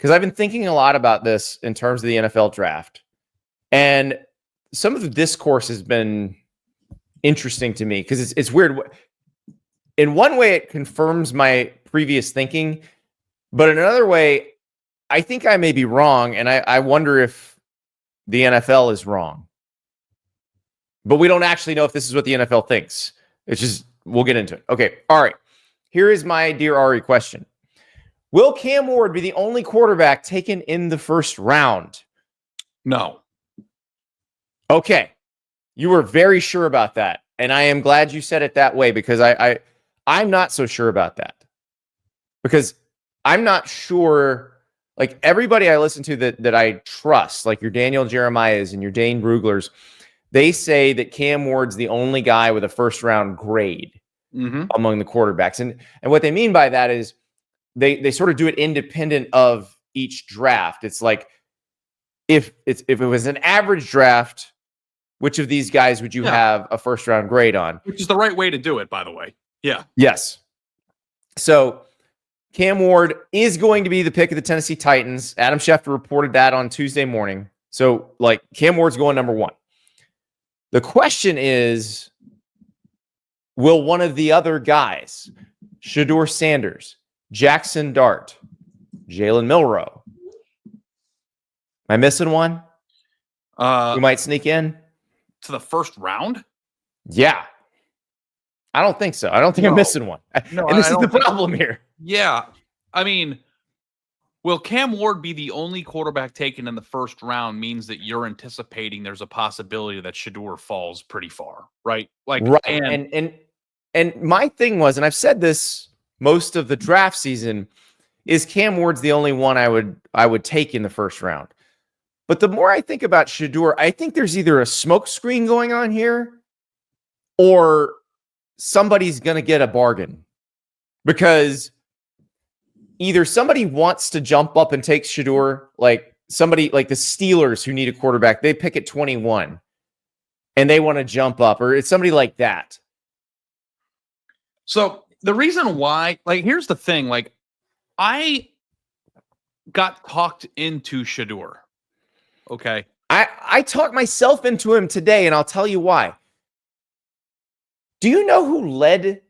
because I've been thinking a lot about this in terms of the NFL draft. And some of the discourse has been interesting to me because it's weird. In one way, it confirms my previous thinking, but in another way, I think I may be wrong, and I wonder if the NFL is wrong. But we don't actually know if this is what the NFL thinks. It's just, we'll get into it. Okay, all right. Here is my Dear Ari question. Will Cam Ward be the only quarterback taken in the first round? No. Okay. You were very sure about that. And I am glad you said it that way because I'm not so sure about that. Because I'm not sure, like everybody I listen to that I trust, like your Daniel Jeremiah's and your Dane Bruglers, they say that Cam Ward's the only guy with a first round grade among the quarterbacks. And what they mean by that is they sort of do it independent of each draft. It's like if it was an average draft, which of these guys would you have a first round grade on? Which is the right way to do it, by the way. Yeah. Yes. So Cam Ward is going to be the pick of the Tennessee Titans. Adam Schefter reported that on Tuesday morning. So like Cam Ward's going number 1. The question is, will one of the other guys, Shedeur Sanders, Jaxson Dart, Jalen Milroe, am I missing one? Who might sneak in? To the first round? Yeah. I don't think so. I don't think I'm missing one. No, and this is the problem here. Yeah. I mean, will Cam Ward be the only quarterback taken in the first round means that you're anticipating there's a possibility that Shedeur falls pretty far, right? Like, right. And my thing was, and I've said this most of the draft season, is Cam Ward's the only one I would take in the first round. But the more I think about Shedeur, I think there's either a smoke screen going on here or somebody's going to get a bargain, because either somebody wants to jump up and take Shedeur, like somebody like the Steelers who need a quarterback, they pick at 21 and they want to jump up, or it's somebody like that. So the reason why, like, here's the thing, like I got talked into Shedeur. Okay. I talked myself into him today, and I'll tell you why. Do you know who led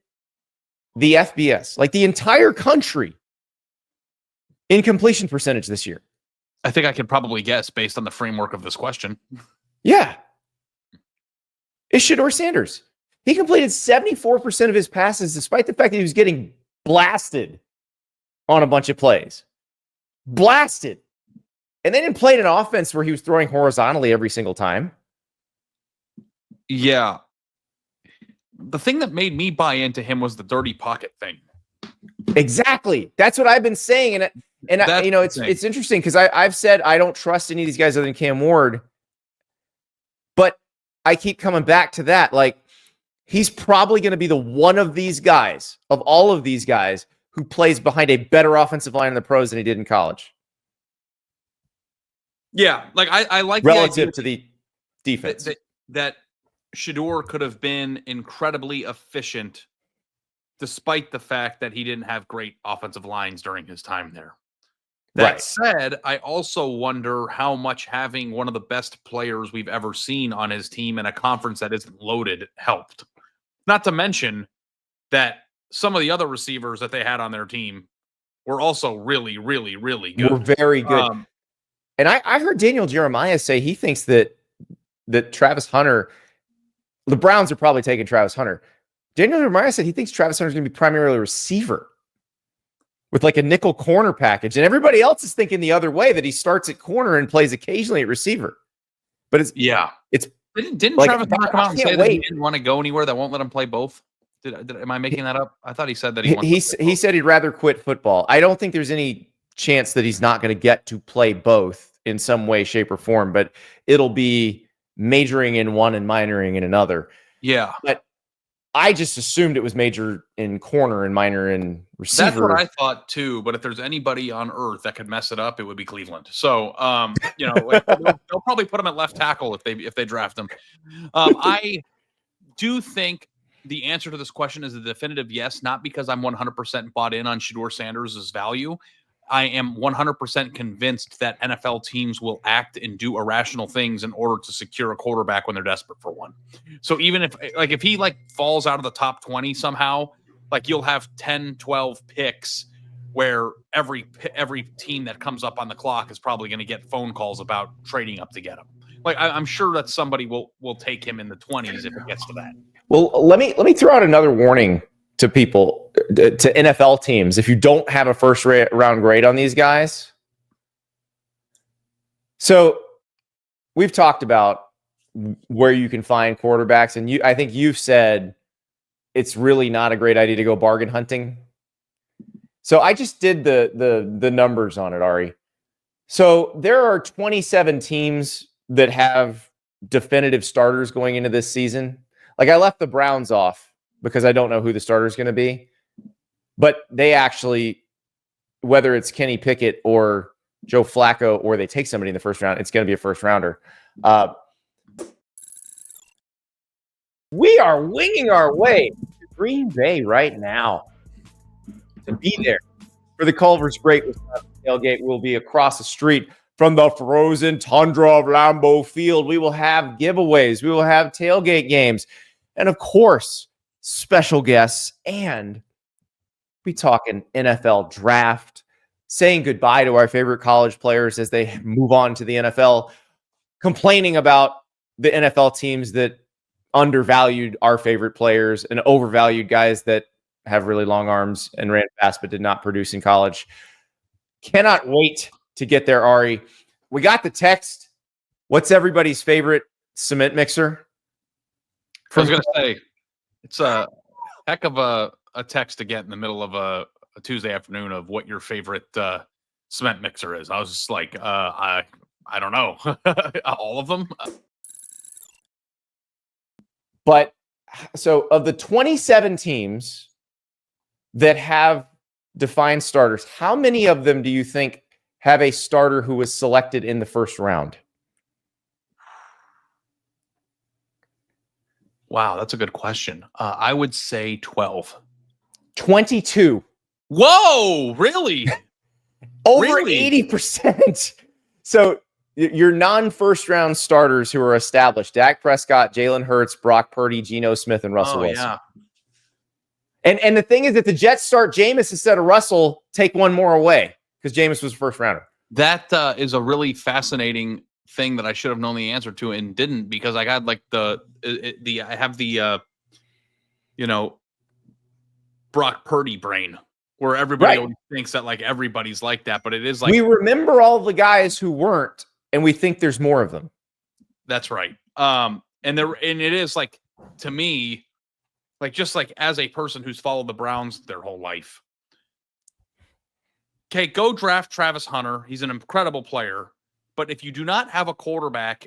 the FBS, like the entire country, in completion percentage this year? I think I could probably guess based on the framework of this question. Yeah. It's Shedeur Sanders. He completed 74% of his passes despite the fact that he was getting blasted on a bunch of plays. Blasted. And they didn't play an offense where he was throwing horizontally every single time. Yeah. The thing that made me buy into him was the dirty pocket thing. Exactly. That's what I've been saying. And I, you know, it's interesting because I've said I don't trust any of these guys other than Cam Ward. But I keep coming back to that. Like, he's probably going to be the one of these guys, of all of these guys, who plays behind a better offensive line in the pros than he did in college. Yeah, like I like relative to the defense that Shedeur could have been incredibly efficient, despite the fact that he didn't have great offensive lines during his time there. That said, I also wonder how much having one of the best players we've ever seen on his team in a conference that isn't loaded helped. Not to mention that some of the other receivers that they had on their team were also really, really, really good. Were very good. And I heard Daniel Jeremiah say he thinks that Travis Hunter, the Browns are probably taking Travis Hunter. Daniel Jeremiah said he thinks Travis Hunter is going to be primarily a receiver with like a nickel corner package. And everybody else is thinking the other way, that he starts at corner and plays occasionally at receiver. But it's didn't like, Travis Hunter come out and say that he didn't want to go anywhere that won't let him play both? Am I making that up? I thought he said that he said he'd rather quit football. I don't think there's any chance that he's not going to get to play both in some way, shape, or form, but it'll be majoring in one and minoring in another. Yeah. But I just assumed it was major in corner and minor in receiver. That's what I thought too. But if there's anybody on earth that could mess it up, it would be Cleveland. So, you know, like, they'll probably put him at left tackle if they draft him. I do think the answer to this question is a definitive yes, not because I'm 100% bought in on Shedeur Sanders' value, I am 100% convinced that NFL teams will act and do irrational things in order to secure a quarterback when they're desperate for one. So even if he falls out of the top 20 somehow, you'll have 10, 12 picks where every team that comes up on the clock is probably going to get phone calls about trading up to get him. I'm sure that somebody will take him in the 20s if it gets to that. Well, let me throw out another warning to people, to NFL teams. If you don't have a first round grade on these guys, so we've talked about where you can find quarterbacks, and I think you've said it's really not a great idea to go bargain hunting. So I just did the numbers on it, Ari. So there are 27 teams that have definitive starters going into this season. I left the Browns off because I don't know who the starter is going to be. But they actually, whether it's Kenny Pickett or Joe Flacco, or they take somebody in the first round, it's going to be a first rounder. We are winging our way to Green Bay right now to be there for the Culver's Great Wisconsin Tailgate. We'll be across the street from the frozen tundra of Lambeau Field. We will have giveaways. We will have tailgate games. And of course, special guests, and we talking NFL draft, saying goodbye to our favorite college players as they move on to the NFL, complaining about the NFL teams that undervalued our favorite players and overvalued guys that have really long arms and ran fast but did not produce in college. Cannot wait to get there, Ari. We got the text. What's everybody's favorite cement mixer? I was going to say, it's a heck of a text to get in the middle of a Tuesday afternoon of what your favorite cement mixer is. I was just like, I don't know. All of them. But so of the 27 teams that have defined starters, how many of them do you think have a starter who was selected in the first round? Wow, that's a good question. I would say 12. 22. Whoa, really? Over 80%. So your non-first round starters who are established: Dak Prescott, Jalen Hurts, Brock Purdy, Geno Smith, and Russell Wilson. Yeah. And the thing is, if the Jets start Jameis instead of Russell, take one more away because Jameis was a first rounder. That is a really fascinating thing that I should have known the answer to and didn't, because I got I have the Brock Purdy brain where everybody always thinks that everybody's like that, but it is we remember all the guys who weren't, and we think there's more of them. That's right. And it is to me, just as a person who's followed the Browns their whole life. Okay, go draft Travis Hunter. He's an incredible player. But if you do not have a quarterback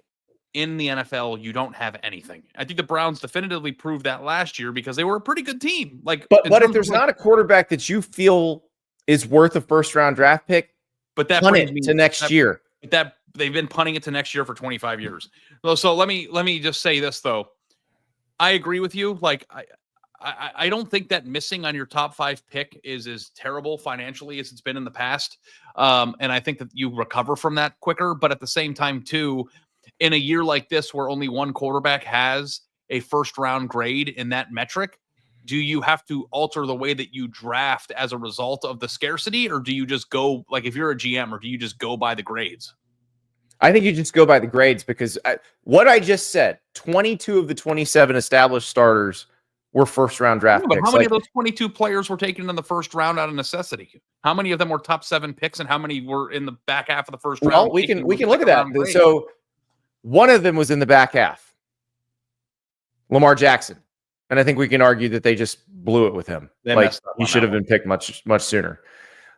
in the NFL, you don't have anything. I think the Browns definitively proved that last year because they were a pretty good team. But if there's not a quarterback that you feel is worth a first round draft pick, but that punt it to next year. That they've been punting it to next year for 25 years. So let me just say this though. I agree with you. I don't think that missing on your top 5 pick is as terrible financially as it's been in the past. And I think that you recover from that quicker. But at the same time, too, in a year like this where only one quarterback has a first round grade in that metric, do you have to alter the way that you draft as a result of the scarcity? Or do you just go, if you're a GM, or do you just go by the grades? I think you just go by the grades because what I just said, 22 of the 27 established starters were first-round draft picks. How many of those 22 players were taken in the first round out of necessity? How many of them were top 7 picks, and how many were in the back half of the first round? Well, we can look at that. So one of them was in the back half, Lamar Jackson, and I think we can argue that they just blew it with him. He should have been picked much sooner.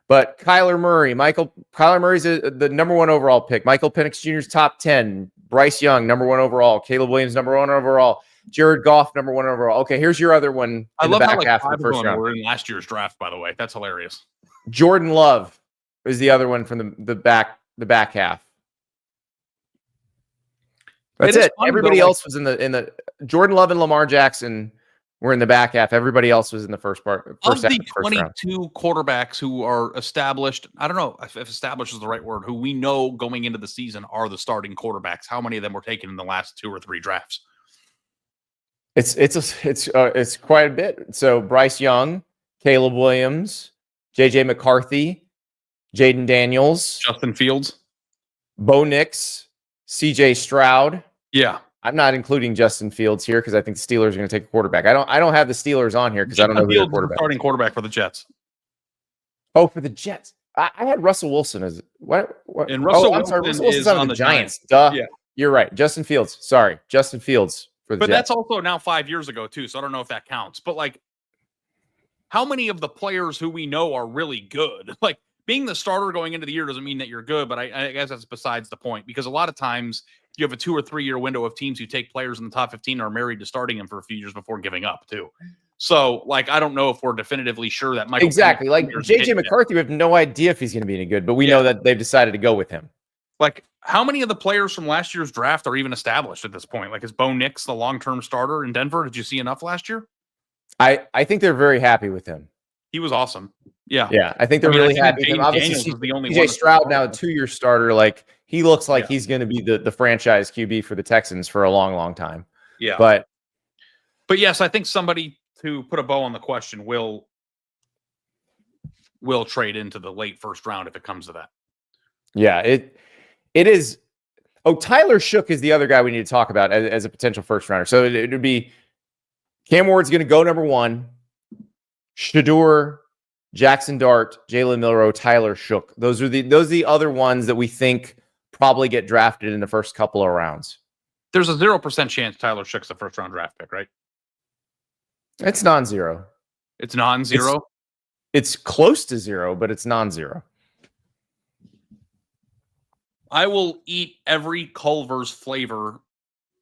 But Kyler Murray's the number 1 overall pick. Michael Penix Jr.'s top 10. Bryce Young, number 1 overall. Caleb Williams, number 1 overall. Jared Goff, number 1 overall. Okay, here's your other one in the back half of the first round. We're in last year's draft, by the way. That's hilarious. Jordan Love is the other one from the back half. That's it. Everybody else was in the Jordan Love and Lamar Jackson were in the back half. Everybody else was in the first half Of the first round. 22 quarterbacks who are established, I don't know if established is the right word, who we know going into the season are the starting quarterbacks. How many of them were taken in the last 2 or 3 drafts? It's quite a bit. So Bryce Young, Caleb Williams, JJ McCarthy, Jaden Daniels, Justin Fields, Bo Nix, CJ Stroud. Yeah. I'm not including Justin Fields here because I think the Steelers are going to take a quarterback. I don't have the Steelers on here because I don't know who their quarterback is. Starting quarterback for the Jets. Oh, for the Jets. I had Russell Wilson as what? And Russell Russell Wilson Wilson's is on the Giants. Duh. Yeah. You're right. Justin Fields. Sorry. Justin Fields for the But Jets. that's also now 5 years ago too, so I don't know if that counts. But like, how many of the players who we know are really good? Like, being the starter going into the year doesn't mean that you're good, but I guess that's besides the point, because a lot of times you have a 2 or 3 year window of teams who take players in the top 15 are married to starting them for a few years before giving up too. So, like, I don't know if we're definitively sure that Michael exactly like JJ McCarthy. We have no idea if he's going to be any good, but we know that they've decided to go with him. Like, how many of the players from last year's draft are even established at this point? Like, is Bo Nix the long-term starter in Denver? Did you see enough last year? I think they're very happy with him. He was awesome. Yeah. Yeah. I think they're really happy with him. Obviously, CJ Stroud now a 2-year starter. Like, he looks like he's going to be the franchise QB for the Texans for a long, long time. Yeah. But yes, I think somebody, to put a bow on the question, will trade into the late first round if it comes to that. Yeah, it is. Oh, Tyler Shough is the other guy we need to talk about as a potential first rounder. So it would be Cam Ward's going to go number 1. Shedeur, Jaxson Dart, Jalen Milroe, Tyler Shough. Those are the other ones that we think probably get drafted in the first couple of rounds. There's a 0% chance Tyler Shough's the first round draft pick, right? It's non-zero. It's non-zero? It's close to 0, but it's non-zero. I will eat every Culver's flavor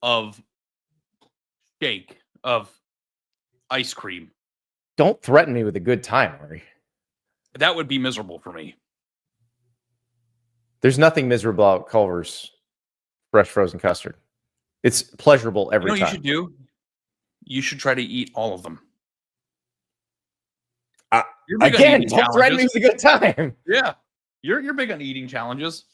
of shake, of ice cream. Don't threaten me with a good time, Murray. That would be miserable for me. There's nothing miserable about Culver's fresh frozen custard. It's pleasurable every time. You should do? You should try to eat all of them. Again, don't threaten me with a good time. Yeah. You're big on eating challenges.